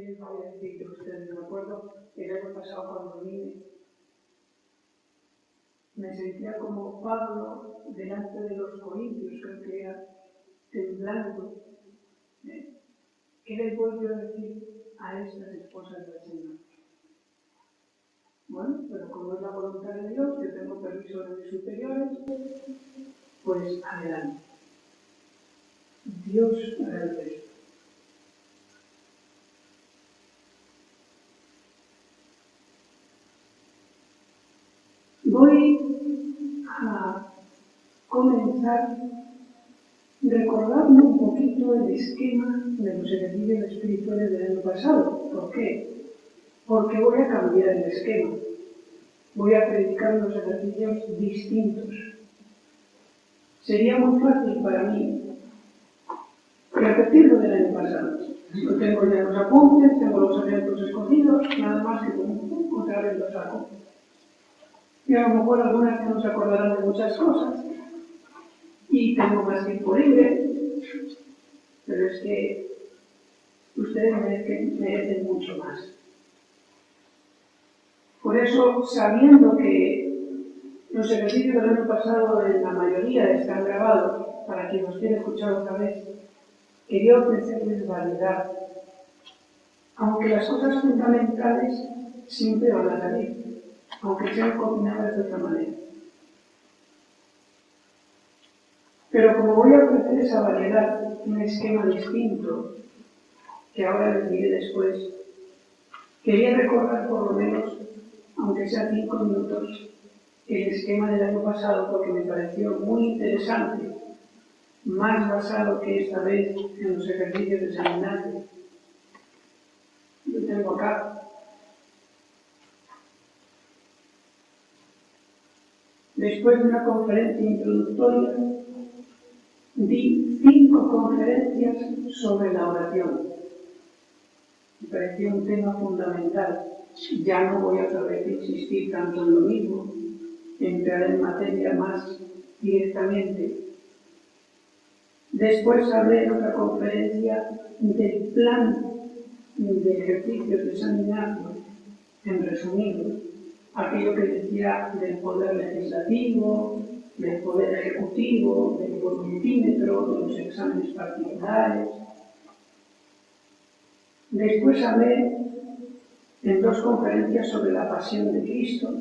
les voy a decir que ustedes me acuerdo el año pasado cuando vine, me sentía como Pablo delante de los corintios, creo que era temblando. ¿Qué les voy yo a decir a estas esposas del Señor? Bueno, pero como es la voluntad de Dios, yo tengo permiso de mis superiores, pues adelante. Dios hará el resto. Voy a comenzar recordando un poquito el esquema de los ejercicios espirituales del año pasado. ¿Por qué? Porque voy a cambiar el esquema. Voy a predicar unos ejercicios distintos. Sería muy fácil para mí repetir lo del año pasado. Yo tengo ya los apuntes, tengo los ejemplos escogidos, nada más que otra vez los saco. Y a lo mejor algunas no se acordarán de muchas cosas. Y tengo más tiempo libre, pero es que ustedes merecen mucho más. Por eso, sabiendo que los ejercicios del año pasado en la mayoría están grabados, para quien los quiera escuchar otra vez, quería ofrecerles variedad, aunque las cosas fundamentales siempre van a salir, aunque sean combinadas de otra manera. Pero como voy a ofrecer esa variedad, un esquema distinto, que ahora les diré después, quería recordar por lo menos, aunque sea 5 minutos, el esquema del año pasado, porque me pareció muy interesante, más basado que esta vez en los ejercicios de San Ignacio. Lo tengo acá. Después de una conferencia introductoria, di 5 conferencias sobre la oración. Me pareció un tema fundamental. Ya no voy a otra vez insistir tanto en lo mismo, entrar en materia más directamente. Después hablé en otra conferencia del plan de ejercicios de San Ignacio, en resumido, aquello que decía del poder legislativo, del poder ejecutivo, del voluntímetro, de los exámenes particulares. Después hablé en 2 conferencias sobre la pasión de Cristo.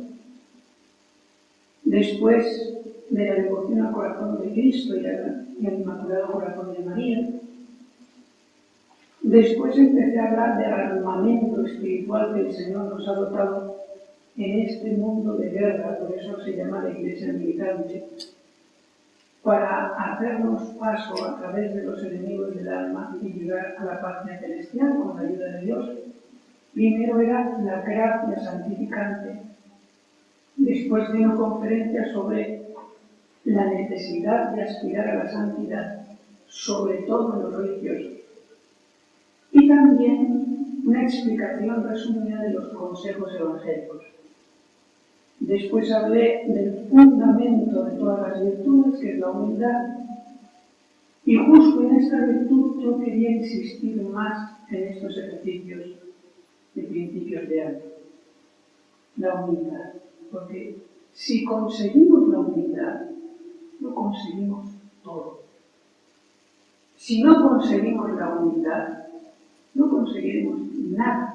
Después de la devoción al corazón de Cristo y al Inmaculado Corazón de María. Después empecé a hablar del armamento espiritual que el Señor nos ha dotado en este mundo de guerra, por eso se llama la Iglesia militante, para hacernos paso a través de los enemigos del alma y llegar a la patria celestial con la ayuda de Dios. Primero era la gracia santificante. Después vino conferencia sobre la necesidad de aspirar a la santidad, sobre todo en los religiosos. Y también una explicación resumida de los consejos evangélicos. Después hablé del fundamento de todas las virtudes, que es la humildad. Y justo en esta virtud yo quería insistir más en estos ejercicios de principios de año. La humildad. Porque si conseguimos la humildad, lo conseguimos todo. Si no conseguimos la humildad, no conseguiremos nada.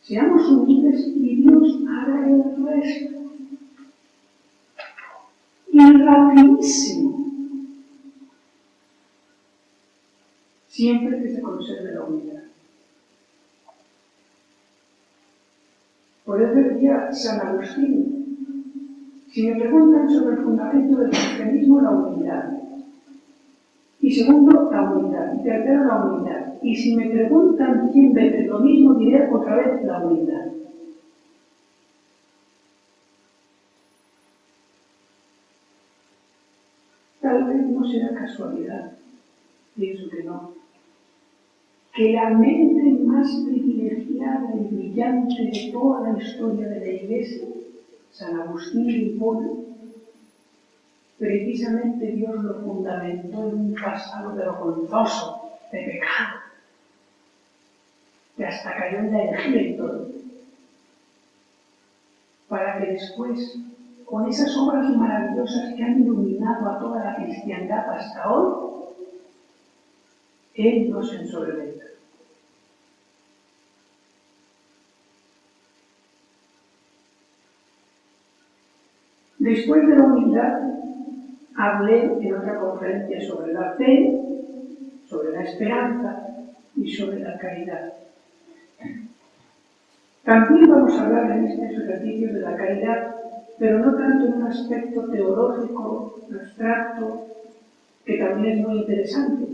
Seamos humildes y Dios hará el resto. Y rapidísimo. Siempre que se conserve la humildad. Por eso decía San Agustín, si me preguntan sobre el fundamento del cristianismo, la humildad. Y segundo, la humildad. Y tercero, la humildad. Y si me preguntan 100 veces lo mismo, diré otra vez la humildad. Tal vez no será casualidad, pienso que no, que la mente más privilegiada y brillante de toda la historia de la Iglesia, San Agustín de Hipona, precisamente Dios lo fundamentó en un pasado vergonzoso de pecado, que hasta cayó en la herejía y todo, para que después, con esas obras maravillosas que han iluminado a toda la cristiandad hasta hoy, Él no se ensoberbezca. Después de la humildad, hablé en otra conferencia sobre la fe, sobre la esperanza y sobre la caridad. También vamos a hablar en estos ejercicios de la caridad, pero no tanto en un aspecto teológico, abstracto, que también es muy interesante,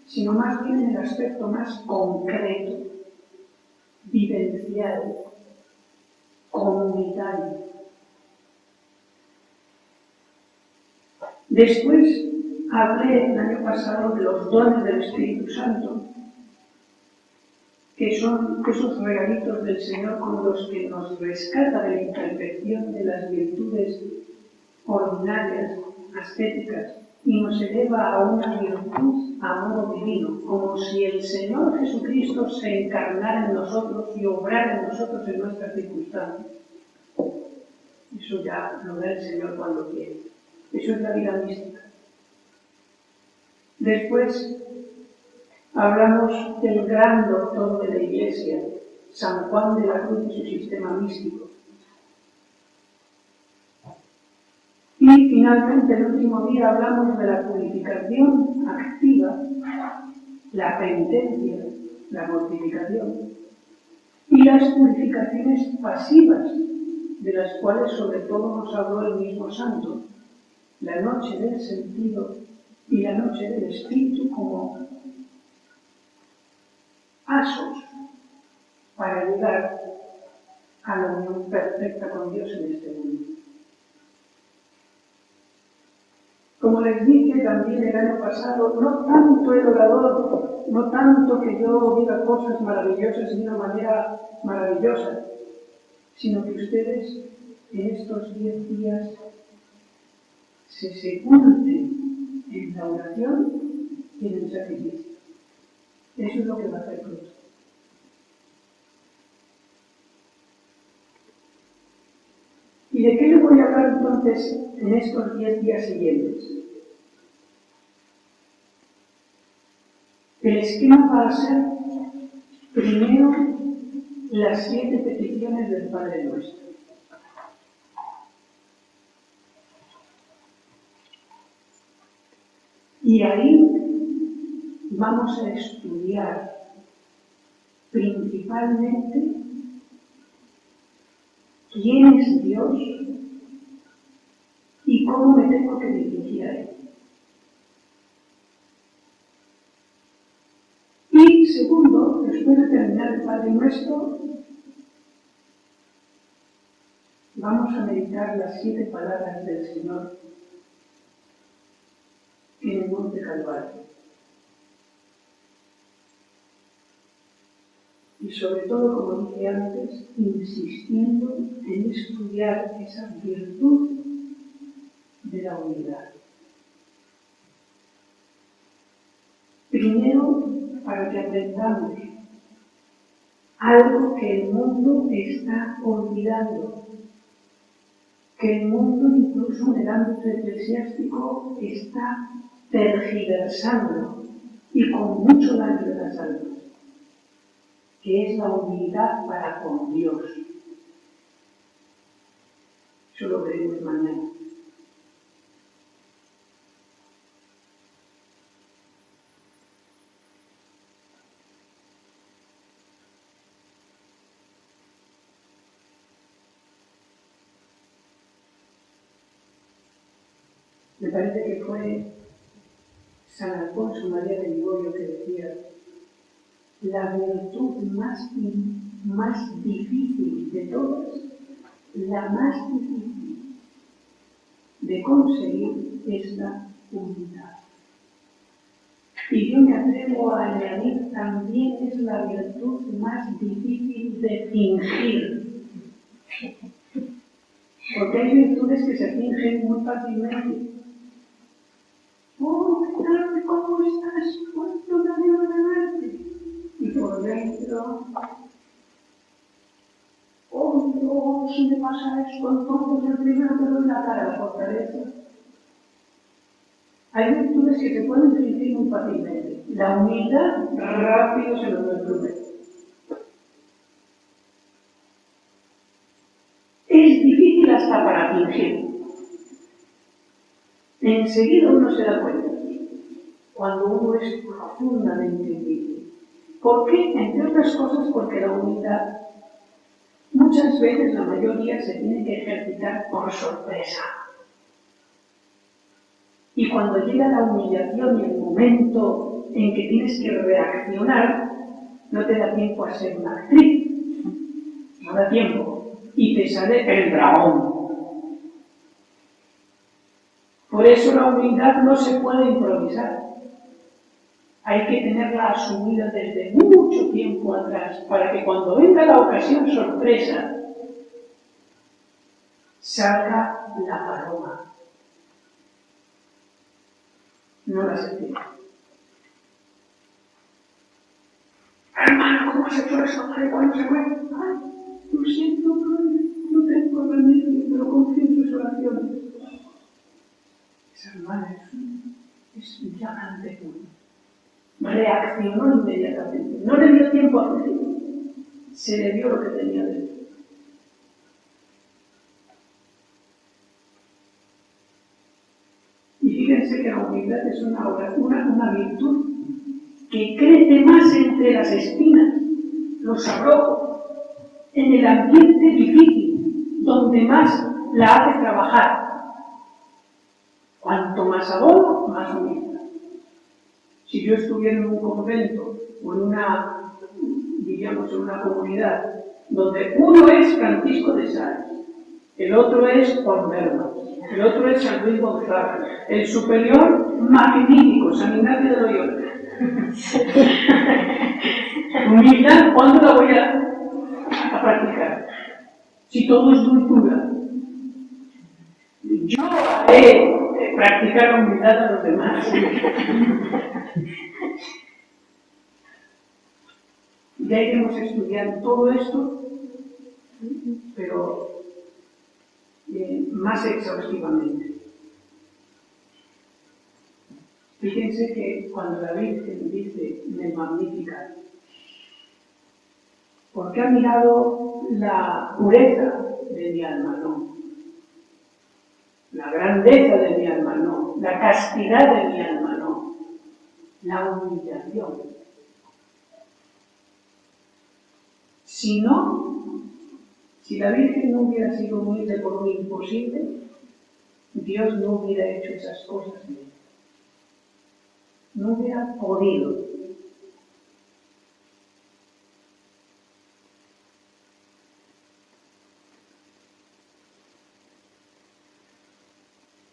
sino más bien en el aspecto más concreto, vivencial, comunitario. Después hablé el año pasado de los dones del Espíritu Santo, que son esos regalitos del Señor con los que nos rescata de la imperfección de las virtudes ordinarias, ascéticas, y nos eleva a una virtud a modo divino, como si el Señor Jesucristo se encarnara en nosotros y obrara en nosotros en nuestras circunstancias. Eso ya lo da el Señor cuando quiere. Eso es la vida mística. Después hablamos del gran doctor de la Iglesia, San Juan de la Cruz y su sistema místico. Y finalmente, el último día, hablamos de la purificación activa, la penitencia, la mortificación, y las purificaciones pasivas, de las cuales sobre todo nos habló el mismo santo, la noche del sentido y la noche del espíritu como pasos para llegar a la unión perfecta con Dios en este mundo. Como les dije también el año pasado, no tanto el orador, no tanto que yo diga cosas maravillosas de una manera maravillosa, sino que ustedes en estos 10 días se sepulten en la oración y en el sacrificio. Eso es lo que va a hacer Cristo. ¿Y de qué le voy a hablar entonces en estos 10 días siguientes? El esquema va a ser, primero, las 7 peticiones del Padre Nuestro. Y ahí vamos a estudiar principalmente quién es Dios y cómo me tengo que dirigir a Él. Y segundo, después de terminar el Padre Nuestro, vamos a meditar las 7 palabras del Señor en el Monte Calvario. Y sobre todo, como dije antes, insistiendo en estudiar esa virtud de la unidad. Primero, para que aprendamos algo que el mundo está olvidando, que el mundo, incluso en el ámbito eclesiástico, está tergiversando y con mucho daño de las almas, que es la humildad para con Dios. Eso lo veremos mañana. Me parece que fue San Alfonso María de Ligorio que decía: la virtud más difícil de todas, la más difícil de conseguir es la unidad. Y yo me atrevo a añadir, también es la virtud más difícil de fingir. Porque hay virtudes que se fingen muy fácilmente. Oh, ¿qué tal? ¿Cómo estás? ¿Cuánto me alegro de verte? Y por dentro si me pasa esto, entonces el primero que doy la cara a la fortaleza. Hay virtudes que se pueden fingir muy fácilmente. La humildad rápido se nos descubre. Es difícil hasta para fingir. Enseguida uno se da cuenta cuando uno es profundamente humilde. ¿Por qué? Entre otras cosas porque la humildad muchas veces, la mayoría, se tiene que ejercitar por sorpresa. Y cuando llega la humillación y el momento en que tienes que reaccionar, no te da tiempo a ser una actriz. No da tiempo. Y te sale el dragón. Por eso la humildad no se puede improvisar. Hay que tenerla asumida desde mucho tiempo atrás, para que cuando venga la ocasión sorpresa, salga la paloma. No la sentirá. Hermano, ¿cómo has hecho eso? ¿Cuándo se fue? Ay, lo siento, no tengo remedio, pero confío en sus oraciones. Esa hermana es llamante puro. Reaccionó inmediatamente. No le dio tiempo a decir. Se le dio lo que tenía dentro. Y fíjense que la humildad es una virtud que crece más entre las espinas, los abrojos, en el ambiente difícil, donde más la hace trabajar. Cuanto más abono, más humildad. Si yo estuviera en un convento o en una, diríamos, en una comunidad donde uno es Francisco de Sales, el otro es Ponderma, el otro es San Luis Gonzaga, el superior magnífico, San Ignacio de Loyola. Humildad, ¿cuándo la voy a practicar? Si todo es dulzura. Yo haré practicar la humildad a los demás. Ya iremos estudiando todo esto, pero más exhaustivamente. Fíjense que cuando la Virgen dice me magnifica, porque ha mirado la pureza de mi alma, no. La grandeza de mi alma, no. La castidad de mi alma, no. La humillación. Si no, si la Virgen no hubiera sido humilde por un imposible, Dios no hubiera hecho esas cosas bien. No hubiera podido.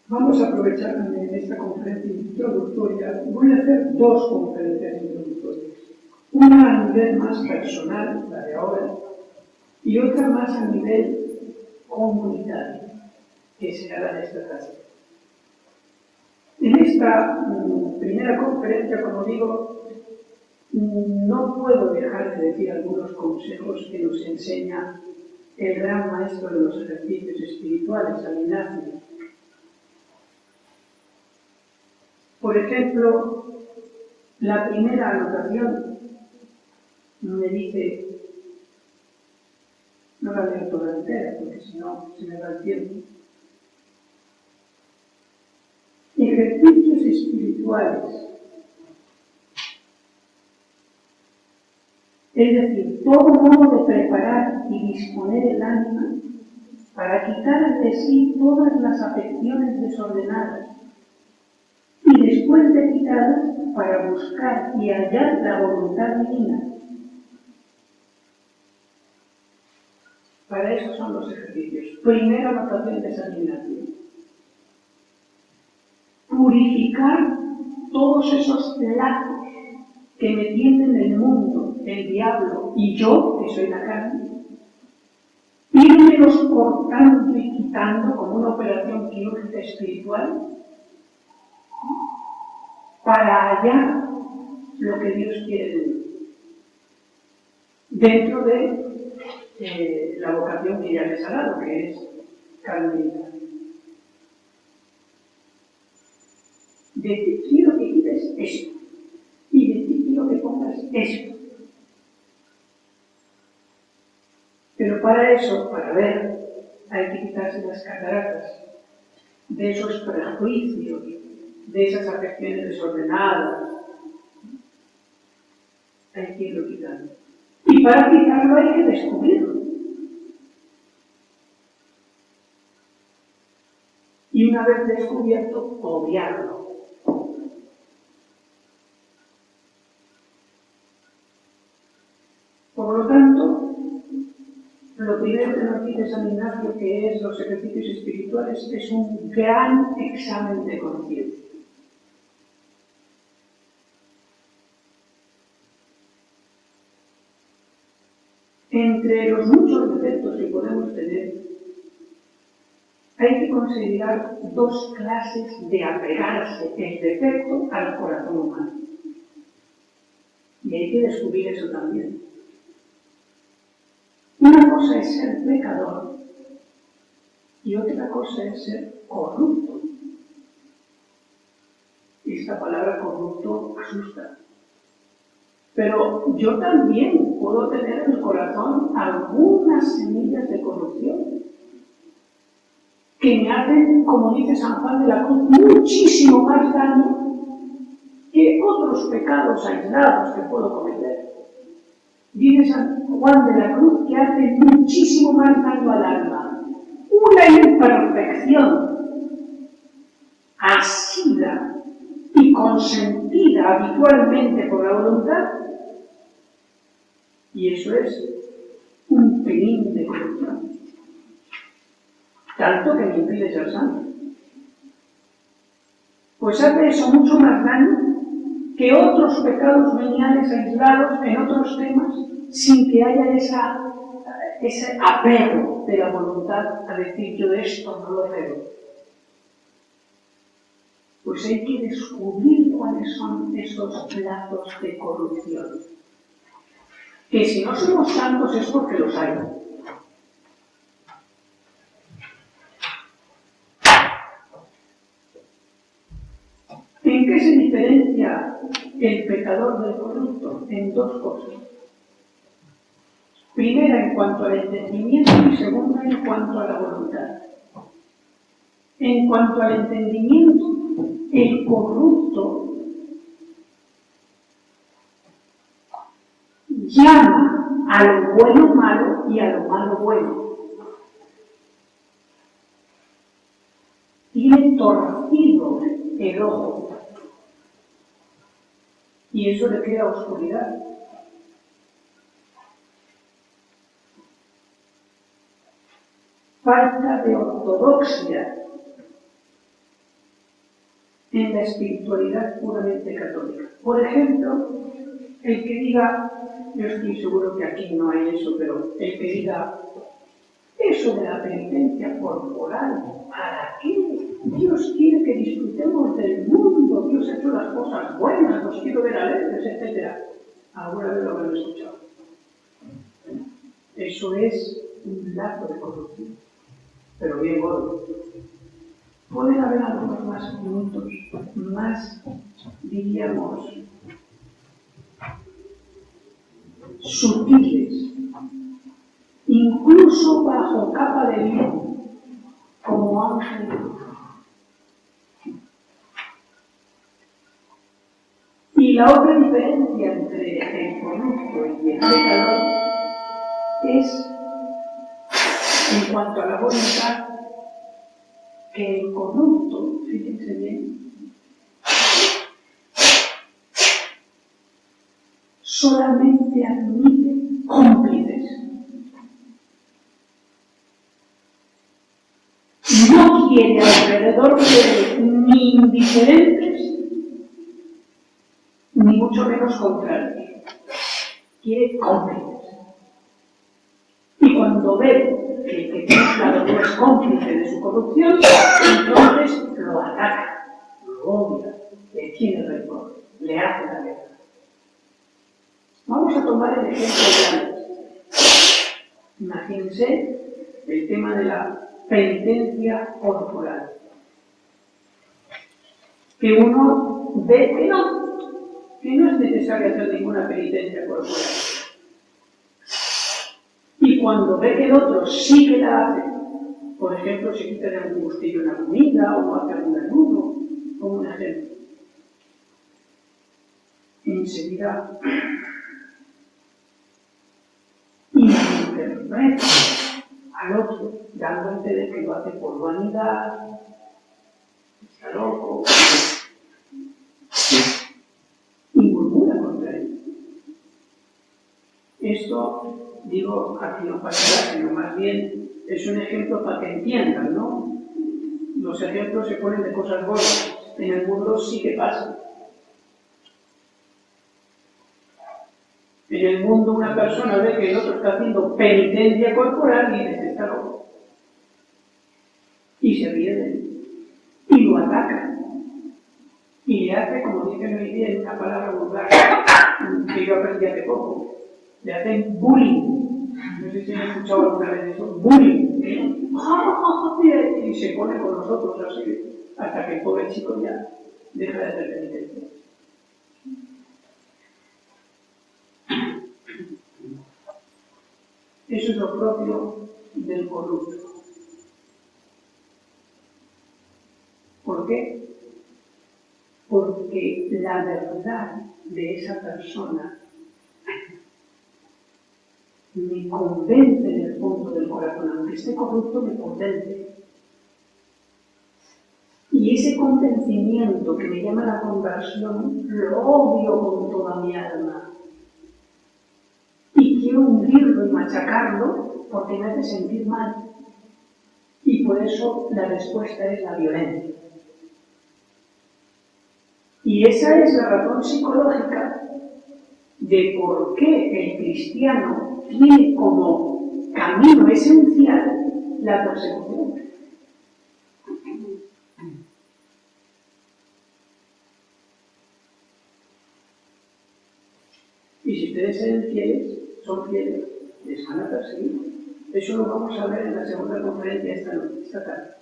Vamos a aprovechar en esta conferencia introductoria. Voy a hacer dos conferencias introductorias. Una a nivel más personal, la de ahora, y otra más a nivel comunitario, que será la de esta tarde. En esta primera conferencia, como digo, no puedo dejar de decir algunos consejos que nos enseña el gran maestro de los ejercicios espirituales, San Ignacio. Por ejemplo, la primera anotación me dice, no la leo toda entera porque si no se me va el tiempo, ejercicios espirituales, es decir, todo modo de preparar y disponer el ánima para quitar de sí todas las afecciones desordenadas y después de quitadas para buscar y hallar la voluntad divina. Para eso son los ejercicios. Primera anotación de San Ignacio. Purificar todos esos lazos que me tienden el mundo, el diablo y yo, que soy la carne, irmelos cortando y quitando como una operación quirúrgica espiritual para hallar lo que Dios quiere de mí, dentro de la vocación que ya les ha dado, que es carmelita. De ti quiero que quites esto, y de ti quiero que pongas esto. Pero para eso, para ver, hay que quitarse las cataratas de esos prejuicios, de esas afecciones desordenadas. Hay que irlo quitando. Y para quitarlo hay que descubrirlo. Y una vez descubierto, obviarlo. Por lo tanto, lo primero que nos dice San Ignacio, que es los ejercicios espirituales, es un gran examen de conciencia. Entre los muchos defectos que podemos tener, hay que considerar dos clases de apegarse el defecto al corazón humano. Y hay que descubrir eso también. Una cosa es ser pecador y otra cosa es ser corrupto. Esta palabra corrupto asusta. Pero yo también puedo tener en el corazón algunas semillas de corrupción que me hacen, como dice San Juan de la Cruz, muchísimo más daño que otros pecados aislados que puedo cometer. Dice San Juan de la Cruz que hace muchísimo más daño al alma una imperfección asida y consentida habitualmente por la voluntad, y eso es un pelín de corrupción, tanto que me impide ser santo. Pues hace eso mucho más daño que otros pecados veniales aislados en otros temas, sin que haya ese apego de la voluntad a decir yo de esto no lo veo. Pues hay que descubrir cuáles son esos lazos de corrupción. Que si no somos santos es porque los hay. ¿En qué se diferencia el pecador del corrupto? En dos cosas. Primera, en cuanto al entendimiento, y segunda, en cuanto a la voluntad. En cuanto al entendimiento, el corrupto llama a lo bueno malo y a lo malo bueno. Tiene torcido el ojo y eso le crea oscuridad. Falta de ortodoxia en la espiritualidad puramente católica. Por ejemplo, el que diga, yo estoy seguro que aquí no hay eso, pero el que diga, eso de la penitencia corporal, ¿para qué? Dios quiere que disfrutemos del mundo, Dios ha hecho las cosas buenas, los quiero ver alegres, etc. Alguna vez lo habrán escuchado. Eso es un lazo de corrupción, pero bien gordo. Pueden haber algunos más minutos, más, diríamos, sutiles, incluso bajo capa de bien, como ángel de luz. Y la otra diferencia entre el corrupto y el pecador es, en cuanto a la voluntad, que el corrupto, fíjense bien, solamente admite cómplices. No quiere alrededor de él ni indiferentes, ni mucho menos contrarios. Quiere cómplices. Y cuando ve que el que tiene claro no es cómplice de su corrupción, entonces lo ataca, lo odia, le tiene rencor, le hace la guerra. Vamos a tomar el ejemplo de antes. Imagínense el tema de la penitencia corporal. Que uno ve que no es necesario hacer ninguna penitencia corporal. Y cuando ve que el otro sí que la hace, por ejemplo, se quita de algún gustillo una comida o hace algún ayuno, como un ejemplo, enseguida interpreta al otro, dando a entender que lo hace por vanidad, está loco, y murmura contra él. Esto, digo, aquí no pasará, sino más bien es un ejemplo para que entiendan, ¿no? Los ejemplos se ponen de cosas buenas, en el mundo sí que pasa. En el mundo una persona ve que el otro está haciendo penitencia corporal y dice, está loco. Y se ríe de él. Y lo ataca. Y le hace, como dicen hoy día en una palabra vulgar, que yo aprendí hace poco, le hacen bullying. No sé si han escuchado alguna vez eso. Bullying. Y se pone con nosotros así, hasta que el pobre chico ya deja de hacer penitencia. Eso es lo propio del corrupto. ¿Por qué? Porque la verdad de esa persona me convence en el fondo del corazón, aunque esté corrupto me convence. Y ese convencimiento que me llama a la conversión, lo odio con toda mi alma. Y quiero hundirlo y machacarlo porque me hace sentir mal. Y por eso la respuesta es la violencia. Y esa es la razón psicológica de por qué el cristiano tiene como camino esencial la persecución. Y si ustedes son fieles, les van a perseguir. Eso lo vamos a ver en la segunda conferencia esta tarde.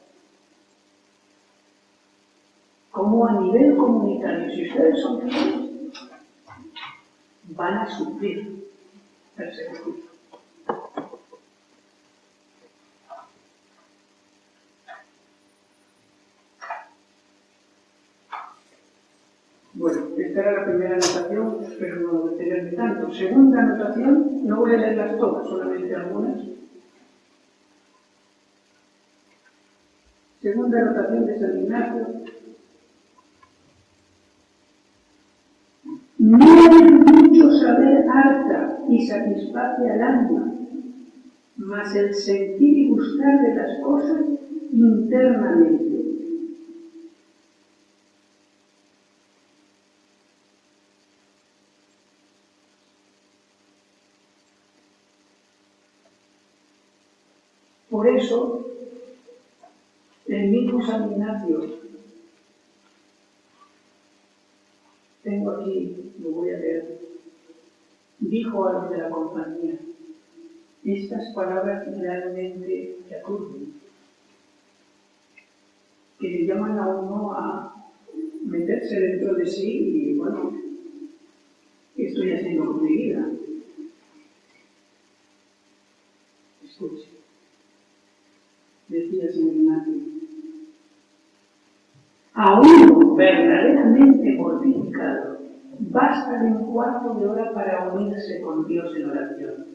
Como a nivel comunitario, si ustedes son fieles, van a sufrir persecución. Bueno, esta era la primera anotación, pero no voy a detenerme tanto. Segunda anotación, no voy a leerlas todas, solamente algunas. Segunda anotación de San Ignacio. No es mucho saber harta y satisface al alma, mas el sentir y gustar de las cosas internamente. Por eso, el mismo San Ignacio, tengo aquí, lo voy a leer, dijo a los de la compañía, estas palabras realmente te aturden, que le llaman a uno a meterse dentro de sí y, bueno, ¿qué estoy haciendo con mi vida? Escuche, decía San Ignacio, a uno verdaderamente mortificado, basta de un cuarto de hora para unirse con Dios en oración.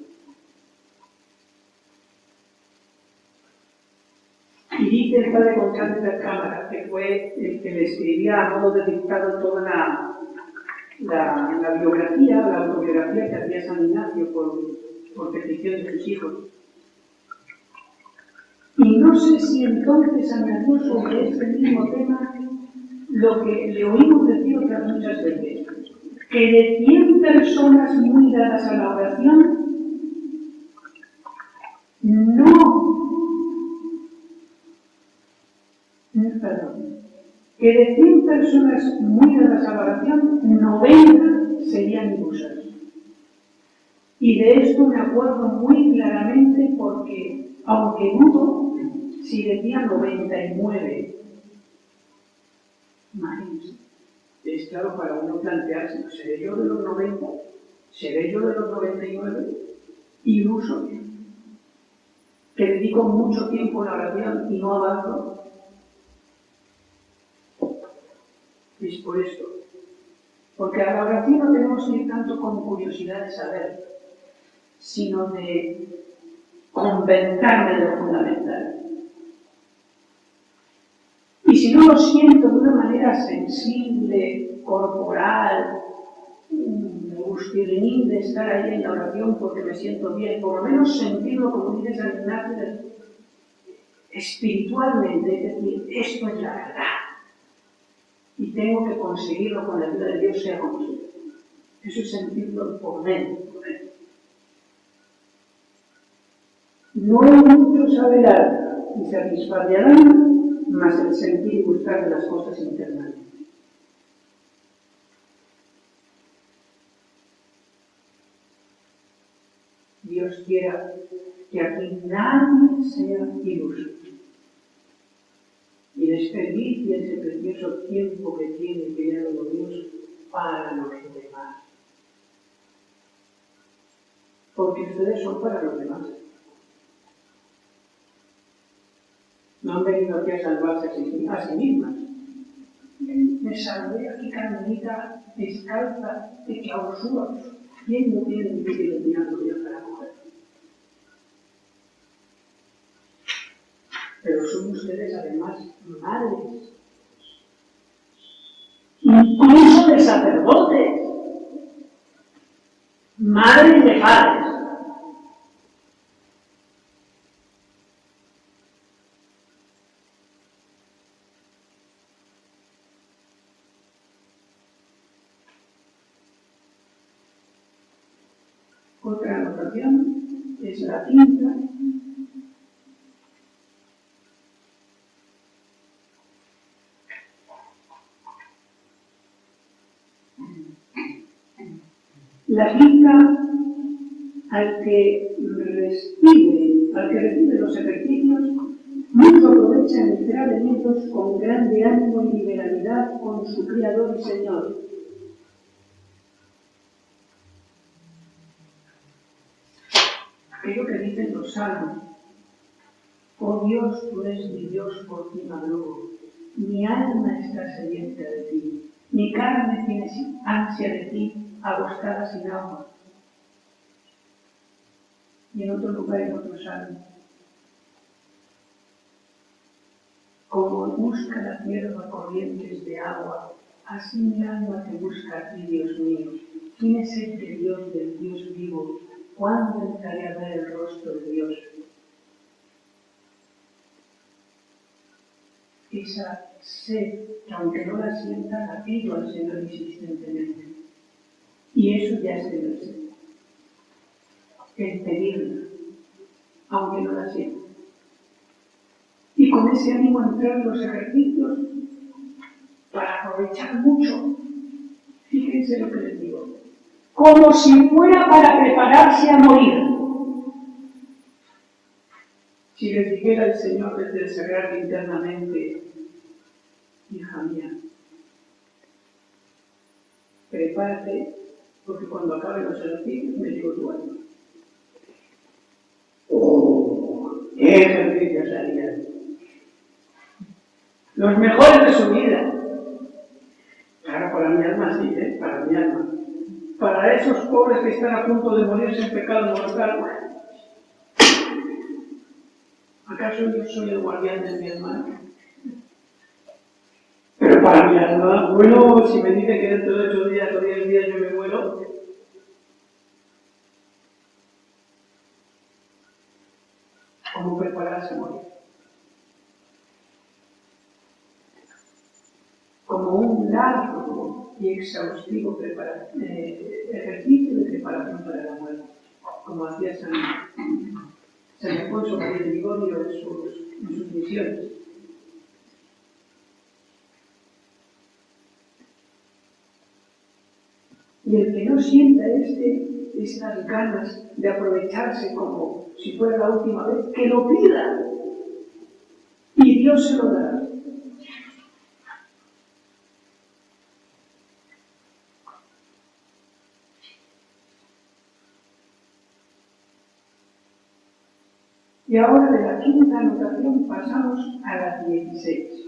Y dice el padre González de Cámara, que fue el que le escribía a modo de dictado toda la biografía, la autobiografía que hacía San Ignacio por petición de sus hijos. Y no sé si entonces añadió sobre este mismo tema lo que le oímos decir otras muchas veces, que de 100 personas muy dadas a la oración, que de 100 personas muy dadas a la oración, 90 serían ilusas. Y de esto me acuerdo muy claramente porque, aunque dudo si decía 99, imagínense, es claro para uno plantearse, ¿no? ¿Seré yo de los 90? ¿Seré yo de los 99? Iluso, que dedico mucho tiempo a la oración y no avanzo. Es por esto. Porque a la oración no tenemos que ir tanto con curiosidad de saber, sino de convencerme de lo fundamental. Y si no lo siento de una manera sensible, corporal, me gustirín de estar ahí en la oración porque me siento bien, por lo menos sentirlo, como dice San Ignacio, espiritualmente, es decir, esto es la verdad. Y tengo que conseguirlo con la ayuda de Dios, sea como sea. Eso es sentirlo por dentro. No hay mucho saber y satisfacerán, más el sentir y buscar de las cosas internamente. Dios quiera que aquí nadie sea iluso y desperdicie ese precioso tiempo que tiene creado Dios para los demás. Porque ustedes son para los demás. No han venido aquí a salvarse a sí mismas. Me salvé aquí, Carmelita, descalza, de clausuras. ¿Quién no tiene difícil mirando Dios para coger? Pero son ustedes además madres, incluso de sacerdotes, madres de padres. Otra anotación es la quinta. La quinta, al que recibe los ejercicios, mucho aprovecha en entrar en ellos con grande ánimo y liberalidad con su Criador y Señor. Aquello que dicen los salmos: oh Dios, tú eres mi Dios, por ti madrugo, mi alma está sedienta de ti, mi carne tiene ansia de ti, agostada sin agua. Y en otro lugar, en otro salmo: como busca la tierra corrientes de agua, así mi alma te busca a ti, Dios mío. ¿Quién es el de Dios, del Dios vivo? ¿Cuándo entraré a ver el rostro de Dios? Esa sed, que aunque no la sienta, la pido al Señor insistentemente. Y eso ya es tener sed. El pedirla, aunque no la sienta. Y con ese ánimo entrar en los ejercicios para aprovechar mucho. Fíjense lo que les digo. Como si fuera para prepararse a morir. Si les dijera el Señor desde el sagrario internamente: hija mía, prepárate, porque cuando acaben los ejercicios me digo tu alma. ¡Oh! ¡Qué ejercicios harían! Los mejores de su vida. Claro, para mi alma sí, para mi alma. Para esos pobres que están a punto de morirse en pecado mortal, ¿acaso yo soy el guardián de mi hermano? Pero para mi alma, bueno, si me dice que dentro de 8 días o 10 días yo me muero, ¿cómo prepararse a morir? Como un largo y exhaustivo ejercicio de preparación para la muerte, como hacía San Alfonso María de Ligorio en sus misiones. Y el que no sienta este estas ganas de aprovecharse como si fuera la última vez, que lo pida y Dios se lo dará. Y ahora de la quinta anotación pasamos a la 16.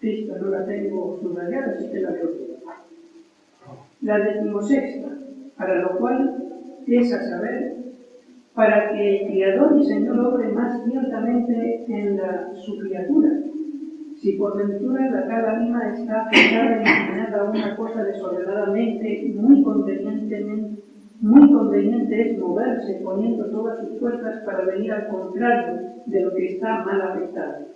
Esta no la tengo subrayada, así que la leo toda. La 16ª, para lo cual es a saber, para que el Criador y Señor obre más ciertamente en su criatura. Si por ventura la cara misma está afectada y inclinada a una cosa desordenadamente, muy conveniente es moverse poniendo todas sus fuerzas para venir al contrario de lo que está mal afectado.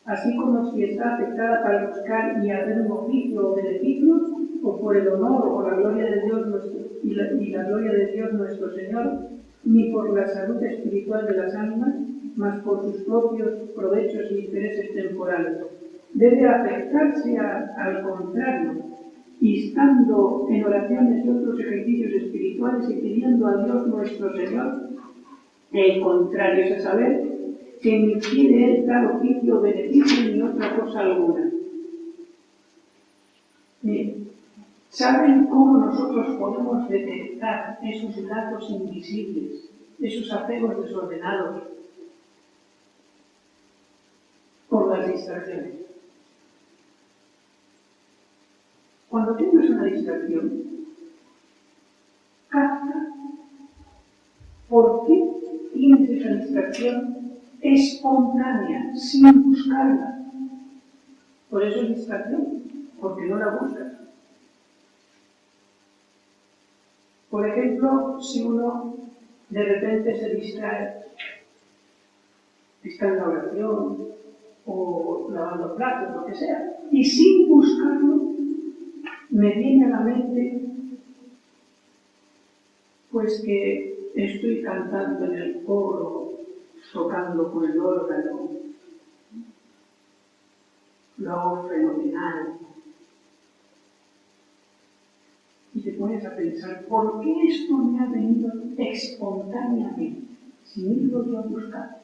Así como si está afectada para buscar y hacer un oficio o beneficio, o por el honor o por la gloria de Dios y la gloria de Dios nuestro Señor, ni por la salud espiritual de las ánimas, mas por sus propios provechos y intereses temporales. Debe afectarse al contrario, instando en oraciones y otros ejercicios espirituales y pidiendo a Dios nuestro Señor el contrario, es a saber, que ni quiere él tal oficio o beneficio ni otra cosa alguna. Bien, ¿saben cómo nosotros podemos detectar esos lazos invisibles, esos apegos desordenados? Por las distracciones. Cuando tienes una distracción, capta por qué tienes esa distracción espontánea, sin buscarla. Por eso es distracción, porque no la buscas. Por ejemplo, si uno de repente se distrae, está en la oración o lavando platos, lo que sea, y sin buscarlo, me viene a la mente pues que estoy cantando en el coro, tocando con el órgano, lo hago fenomenal. Y te pones a pensar, ¿por qué esto me ha venido espontáneamente, sin irlo yo a buscar?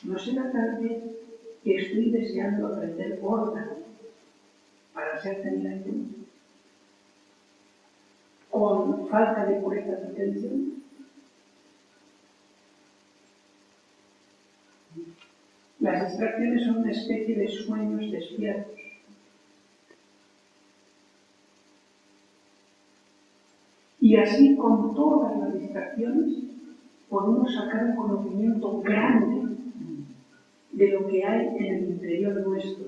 ¿No será tal vez que estoy deseando aprender órgano para ser tenida en cuenta? ¿Con falta de pureza de atención? Las distracciones son una especie de sueños despiertos. Y así, con todas las distracciones, podemos sacar un conocimiento grande de lo que hay en el interior nuestro.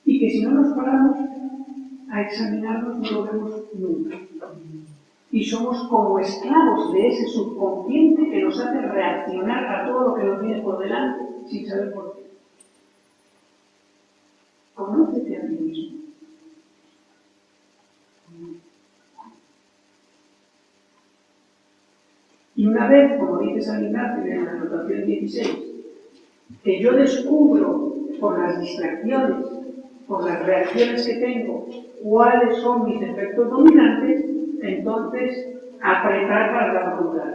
Y que si no nos paramos a examinarnos, no lo vemos nunca. Y somos como esclavos de ese subconsciente que nos hace reaccionar a todo lo que nos viene por delante sin saber por qué. Conócete a ti mismo. Y una vez, como dice San Ignacio en la anotación 16, que yo descubro por las distracciones, por las reacciones que tengo, cuáles son mis efectos dominantes, entonces apretar para la voluntad.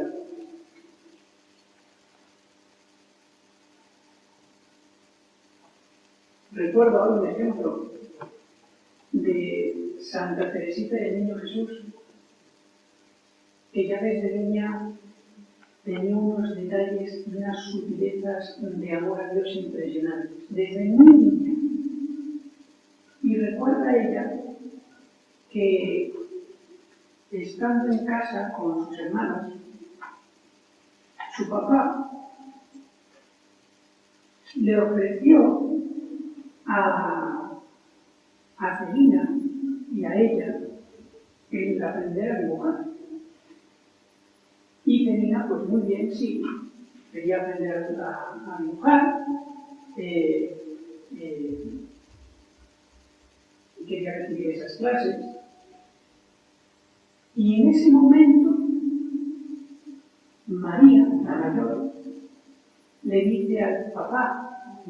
Recuerdo ahora un ejemplo de Santa Teresita del Niño Jesús, que ya desde niña tenía unos detalles y unas sutilezas de amor a Dios impresionantes, desde muy niña. Y recuerda ella que, estando en casa con sus hermanas, su papá le ofreció a Celina y a ella el aprender a dibujar. Y Celina, pues muy bien, sí, quería aprender a dibujar, quería recibir esas clases. Y en ese momento, María, la mayor, le dice al papá: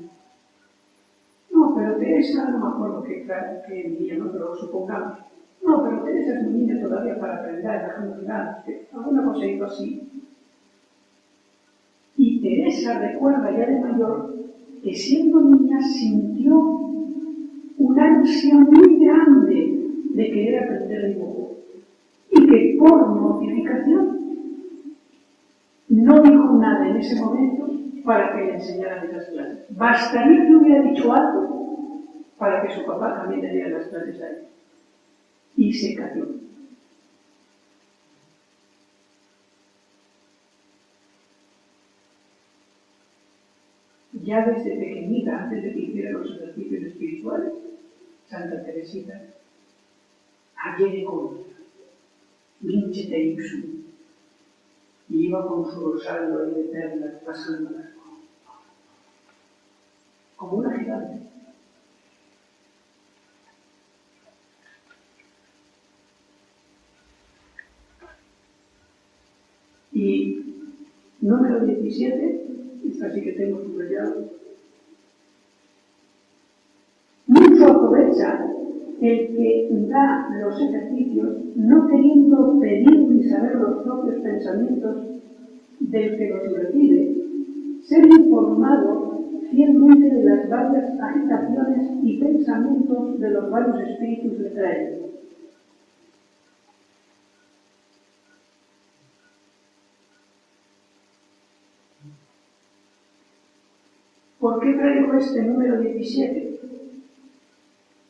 no, pero Teresa, no me acuerdo qué día, no, pero supongamos, no, pero Teresa es muy niña todavía para aprender, alguna cosa hizo así. Y Teresa recuerda ya de mayor que siendo niña sintió una ansia muy grande de querer aprender dibujo y que por mortificación no dijo nada en ese momento para que le enseñaran esas clases. Bastaría que hubiera dicho algo para que su papá también le diera las clases a él. Y se cayó. Ya desde pequeñita, antes de que hiciera los ejercicios espirituales, Santa Teresita, ayer con Vincete Ipsum, y iba con su rosario ahí de perlas pasándolas como una gigante. Y número 17, esta sí que tengo subrayado. Mucho aprovecha el que da los ejercicios no queriendo pedir ni saber los propios pensamientos del que los recibe, ser informado fielmente de las varias agitaciones y pensamientos de los varios espíritus que traen. ¿Por qué traigo este número 17?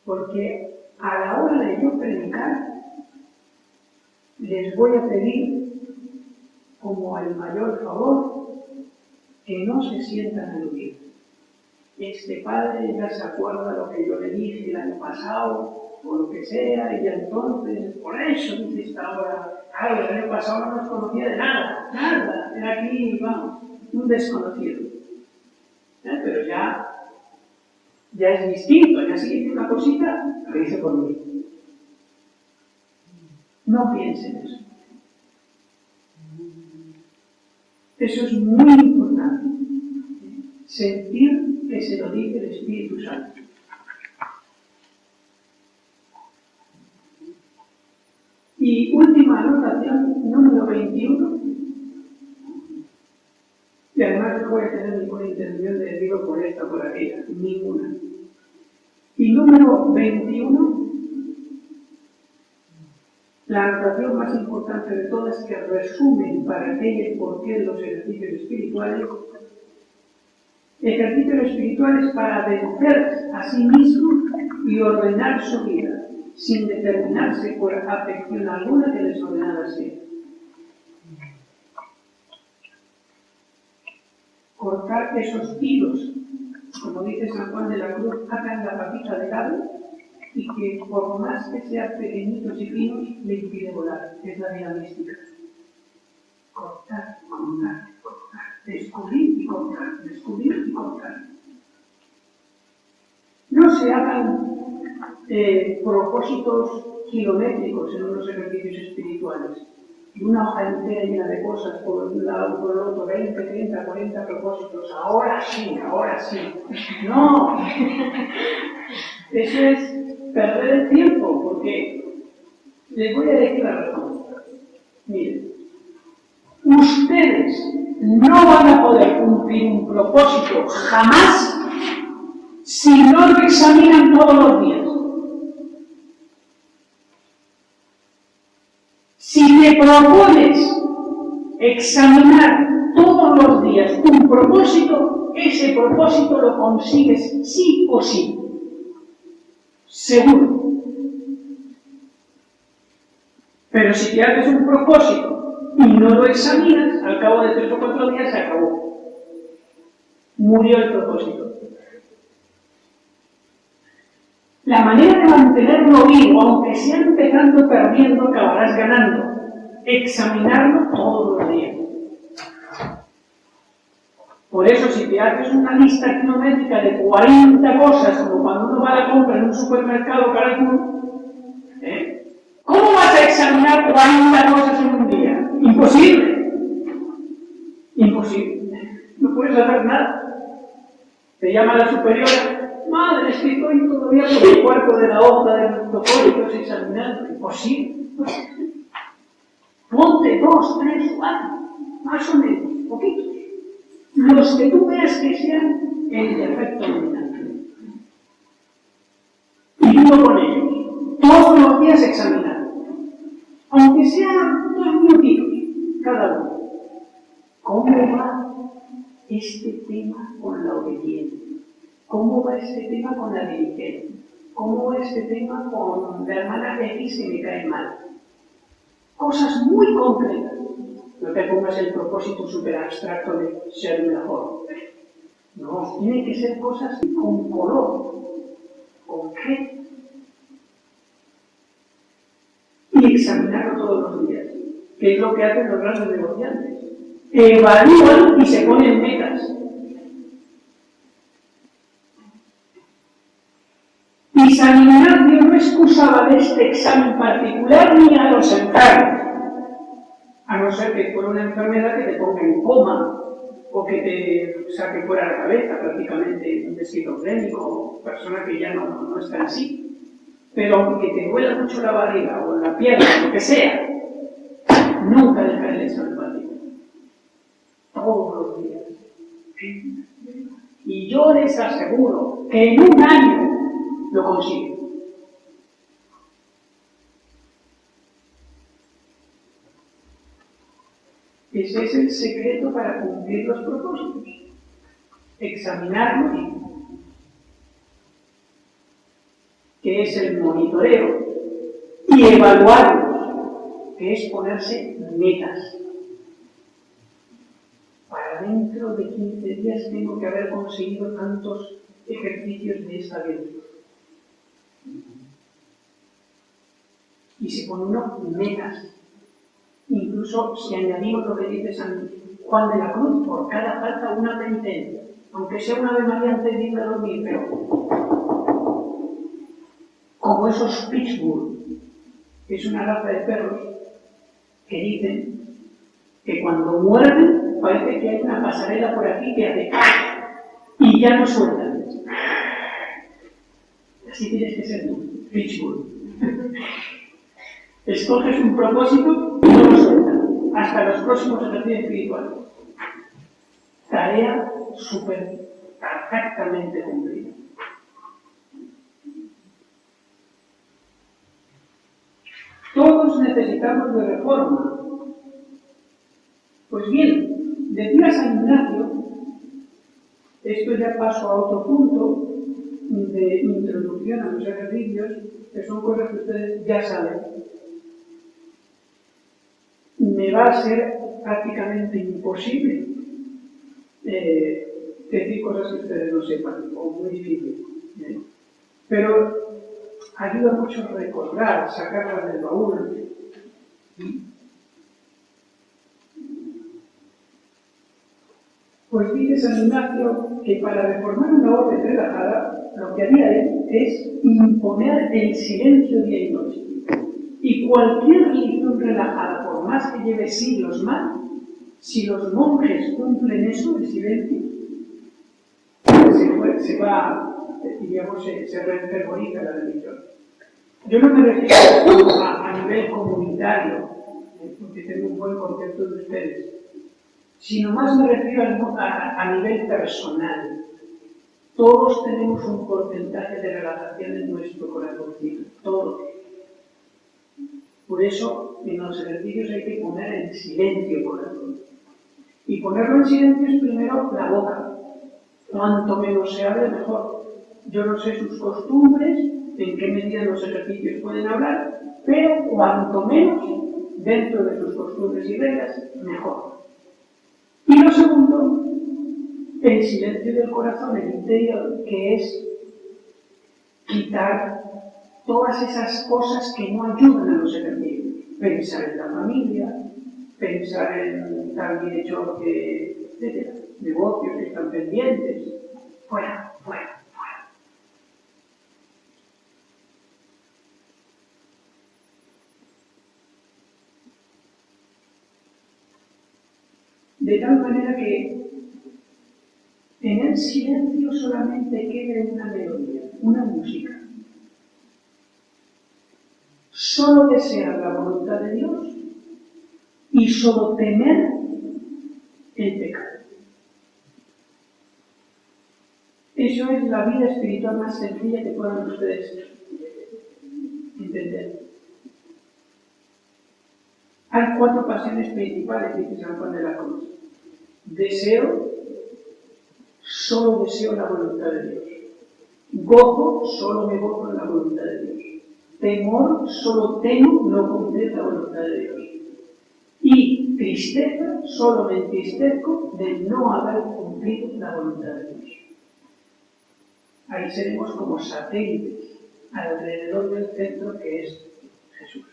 Porque a la hora de yo predicar, les voy a pedir, como el mayor favor, que no se sientan aludidos. Este padre ya se acuerda lo que yo le dije el año pasado, o lo que sea, y ya entonces, por eso dice esta hora, claro, el año pasado no nos conocía de nada, era aquí, vamos, un desconocido. Pero ya es distinto, ya si dice una cosita, lo dice por mí. No piensen eso. Eso es muy importante. Sentir que se lo dice el Espíritu Santo. Y última anotación, número 21. Y además no voy a tener ninguna intención de decirlo por esta o por aquella, ninguna. Y número 21, la anotación más importante de todas, que resumen para qué y por qué los ejercicios espirituales. Ejercicios espirituales para vencer a sí mismo y ordenar su vida, sin determinarse por afección alguna que desordenada sea. Cortar esos hilos, como dice San Juan de la Cruz, atan la patita de ave y que por más que sean pequeñitos y finos, le impide volar. Es la vida mística. Cortar, descubrir y cortar. No se hagan propósitos kilométricos en unos ejercicios espirituales. Y una hoja entera llena de cosas, por un lado, por el otro, 20, 30, 40 propósitos. Ahora sí. No. Eso es perder el tiempo, porque les voy a decir la razón. Miren, ustedes no van a poder cumplir un propósito jamás si no lo examinan todos los días. Si te propones examinar todos los días un propósito, ese propósito lo consigues sí o sí. Seguro. Pero si te haces un propósito y no lo examinas, al cabo de 3 o 4 días se acabó. Murió el propósito. La manera de mantenerlo vivo, aunque sea empezando perdiendo, acabarás ganando. Examinarlo todos los días. Por eso, si te haces una lista kilométrica de 40 cosas, como cuando uno va a la compra en un supermercado Carrefour, ¿cómo vas a examinar 40 cosas en un día? Imposible. Imposible. No puedes hacer nada. Te llama la superiora, madre, es que estoy todavía por el cuarto de la hoja del protocolo examinando. Imposible. Ponte 2, 3, 4, más o menos, poquitos. Los que tú veas que sean el defecto dominante. Y uno con ellos, todos los días examinar. Aunque sean 2 minutitos cada uno. ¿Cómo va este tema con la obediencia? ¿Cómo va este tema con la diligencia? ¿Cómo va este tema con la hermana X que me cae mal? Cosas muy concretas. No te pongas el propósito súper abstracto de ser mejor. No, tienen que ser cosas con color, concreto. Y examinarlo todos los días, que es lo que hacen los grandes negociantes. Evalúan y se ponen metas. Y San Ignacio no excusaba de este examen particular ni a los enfermos, a no ser que fuera una enfermedad que te ponga en coma o que te saque fuera la cabeza, prácticamente un esquizofrénico, persona que ya no está en sí. Pero aunque te duela mucho la barriga o la pierna, lo que sea, nunca dejar el examen particular. Todos los días. Y yo les aseguro que en un año lo consiguen. Ese es el secreto para cumplir los propósitos. Examinarlos, que es el monitoreo, y evaluarlos, que es ponerse metas. Para dentro de 15 días tengo que haber conseguido tantos ejercicios de esta virtud. Y se pone uno metas. Incluso si añadimos lo que dice San Juan de la Cruz, por cada falta una penitencia, aunque sea una Ave María antes de irme a dormir, pero como esos Pittsburgh, que es una raza de perros que dicen que cuando muerden parece que hay una pasarela por aquí que hace y ya no sueltan. Así tienes que ser tú, Pittsburgh. Escoges un propósito y no lo sueltas hasta los próximos ejercicios espirituales. Tarea súper perfectamente cumplida. Todos necesitamos de reforma. Pues bien, decía San Ignacio, esto ya paso a otro punto de introducción a los ejercicios, que son cosas que ustedes ya saben. Me va a ser prácticamente imposible decir cosas que ustedes no sepan, o muy difícil. Pero ayuda mucho a recordar, sacarlas del baúl. Pues dice San Ignacio que para reformar una orden relajada, lo que haría él es imponer el silencio día y noche. Y cualquier religión relajada, por más que lleve siglos más, si los monjes cumplen eso, el silencio, se va, digamos, se refervoriza la religión. Yo no me refiero a nivel comunitario, porque tengo un buen concepto de ustedes, sino más me refiero a nivel personal. Todos tenemos un porcentaje de relajación en nuestro corazoncito, todos. Por eso, en los ejercicios hay que poner en silencio el corazón. Y ponerlo en silencio es primero la boca. Cuanto menos se hable, mejor. Yo no sé sus costumbres, en qué medida los ejercicios pueden hablar, pero cuanto menos, dentro de sus costumbres y reglas, mejor. Y lo segundo, el silencio del corazón, el interior, que es quitar todas esas cosas que no ayudan a los ejercicios. Pensar en la familia, pensar en tal bien hecho, etc. negocios que están pendientes. Fuera, fuera, fuera. De tal manera que en el silencio solamente queda una melodía, una música. Solo desear la voluntad de Dios y solo temer el pecado. Eso es la vida espiritual más sencilla que puedan ustedes entender. Hay 4 pasiones principales, dice San Juan de la Cruz. Deseo, solo deseo la voluntad de Dios. Gozo, solo me gozo en la voluntad de Dios. Temor, solo temo no cumplir la voluntad de Dios. Y tristeza, solo me entristezco de no haber cumplido la voluntad de Dios. Ahí seremos como satélites alrededor del centro que es Jesús,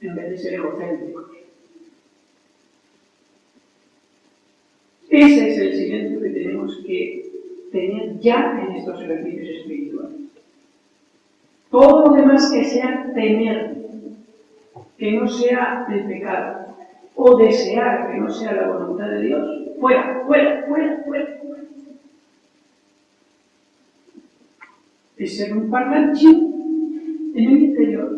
en vez de ser egocéntricos. Ese es el silencio que tenemos que tener ya en estos ejercicios espirituales. Todo lo demás que sea temer, que no sea el pecado, o desear que no sea la voluntad de Dios, fuera, fuera, fuera, fuera. Es ser un parlanchín en el interior.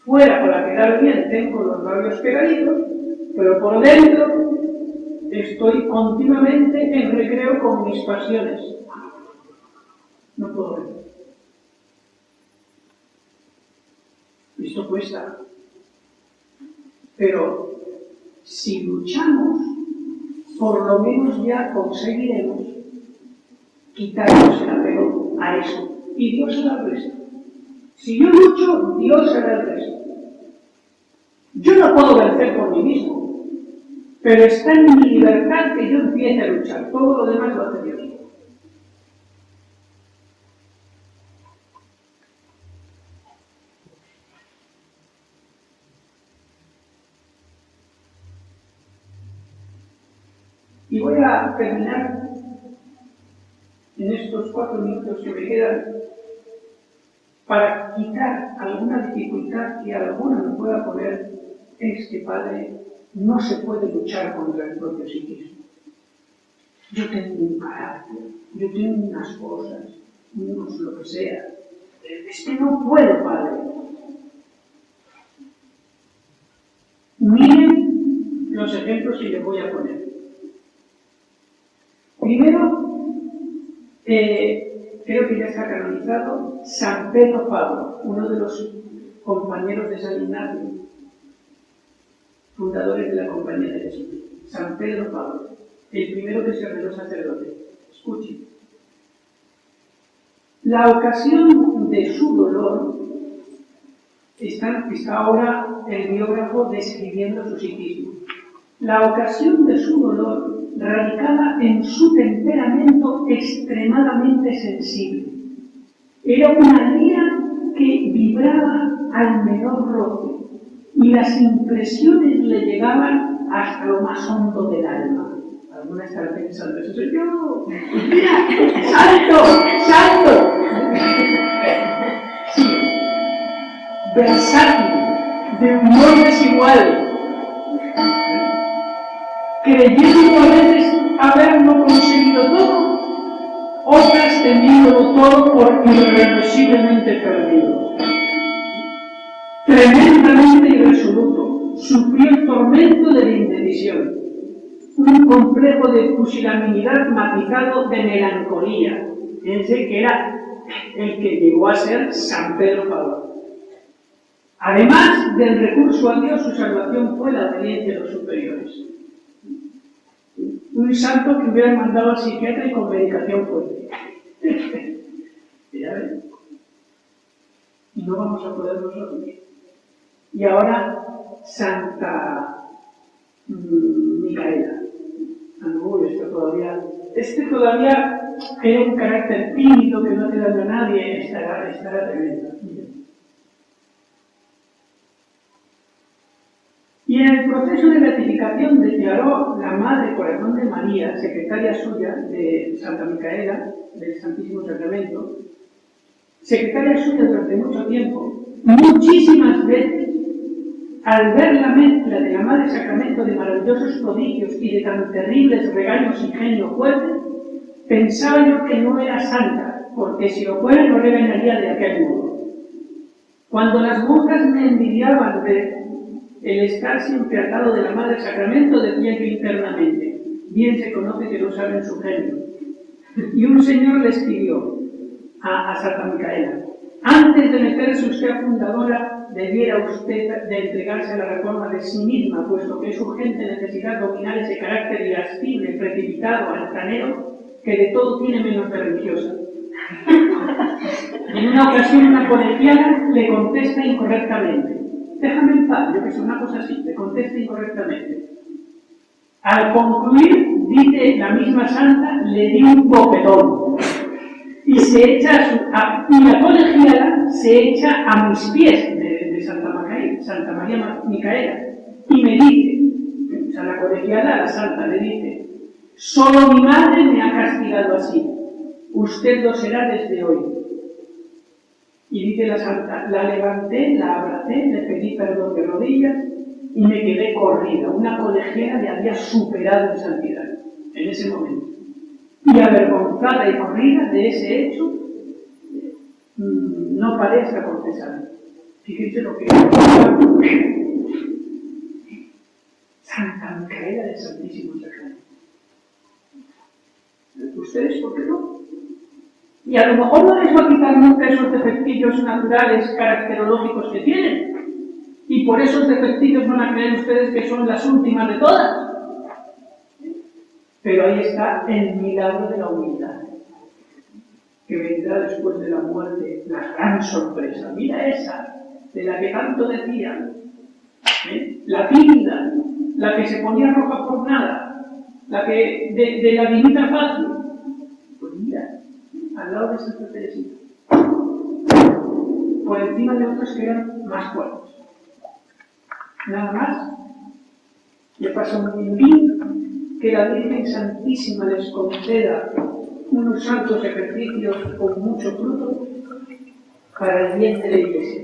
Fuera, para quedar bien, tengo los labios pegaditos, pero por dentro estoy continuamente en recreo con mis pasiones. No puedo ver. Esto cuesta. Pero si luchamos, por lo menos ya conseguiremos quitarnos el apego a eso. Y Dios hará el resto. Si yo lucho, Dios hará el resto. Yo no puedo vencer por mí mismo, pero está en mi libertad que yo empiece a luchar. Todo lo demás lo hace Dios. Y voy a terminar en estos 4 minutos que me quedan para quitar alguna dificultad que alguna me pueda poner. Es que, Padre, no se puede luchar contra el propio psiquismo. Yo tengo un carácter, yo tengo unas cosas, unos lo que sea. Es que no puedo, Padre. Miren los ejemplos que les voy a poner. Primero, creo que ya está canonizado San Pedro Pablo, uno de los compañeros de San Ignacio, fundadores de la Compañía de Jesús. San Pedro Pablo, el primero que se ordenó sacerdote. Escuchen. La ocasión de su dolor está ahora el biógrafo describiendo su psiquismo. La ocasión de su dolor radicaba en su temperamento extremadamente sensible. Era una lira que vibraba al menor roce y las impresiones le llegaban hasta lo más hondo del alma. Alguna estará pensando, eso soy yo. ¡Mira! ¡Salto! ¡Salto! Sí. Versátil, de humor desigual, creyendo a veces haberlo conseguido todo, otras teniéndolo todo por irreversiblemente perdido. Tremendamente irresoluto, sufrió el tormento de la indecisión, un complejo de pusilanimidad matizado de melancolía. Fíjense que era el que llegó a ser San Pedro Pablo. Además del recurso a Dios, su salvación fue la obediencia de los superiores. Un santo que hubiera mandado al psiquiatra y con medicación fuerte. ¿Ya ven? Y no vamos a poder nosotros. Y ahora, Santa Micaela. Este todavía tiene un carácter tímido que no hace daño a nadie, estará tremenda. Y en el proceso de beatificación declaró la Madre Corazón de María, secretaria suya de Santa Micaela, del Santísimo Sacramento, secretaria suya durante mucho tiempo, muchísimas veces, al ver la mezcla de la Madre Sacramento de maravillosos prodigios y de tan terribles regaños y genio fuerte, pensaba yo que no era santa, porque si lo fuera no regañaría de aquel modo. Cuando las monjas me envidiaban de el estar siempre al lado de la Madre Sacramento, decía que internamente, bien se conoce que no saben su genio. Y un señor le escribió a Santa Micaela: antes de meterse usted a fundadora, debiera usted de entregarse a la reforma de sí misma, puesto que es urgente necesidad dominar ese carácter irascible, precipitado, altanero, que de todo tiene menos de religiosa. En una ocasión una colegiala le contesta incorrectamente: déjame en paz, yo que sé, una cosa así, le contesta incorrectamente. Al concluir, dice la misma santa, le di un bofetón. Y se echa y la colegiala se echa a mis pies de Santa María Micaela. Y me dice, o sea, la colegiala a la santa le dice: solo mi madre me ha castigado así. Usted lo será desde hoy. Y dice la santa: la levanté, la abracé, le pedí perdón de rodillas y me quedé corrida. Una colegiala le había superado en santidad en ese momento. Y avergonzada y corrida de ese hecho, no parezca confesar. Fíjense lo que es Santa Micaela del Santísimo Sacramento. ¿Ustedes por qué no? Y a lo mejor no les va a quitar nunca esos defectillos naturales, caracterológicos que tienen. Y por esos defectillos van a creer ustedes que son las últimas de todas. Pero ahí está el milagro de la humildad, que vendrá después de la muerte, la gran sorpresa. Mira esa, de la que tanto decían, la tímida, la que se ponía roja por nada, la que de la divinidad fácil. Pues mira, al lado de Santa Teresita, por encima de otras que eran más fuertes. Nada más, le pasa un bien que la Virgen Santísima les conceda unos santos ejercicios con mucho fruto para el bien de la Iglesia.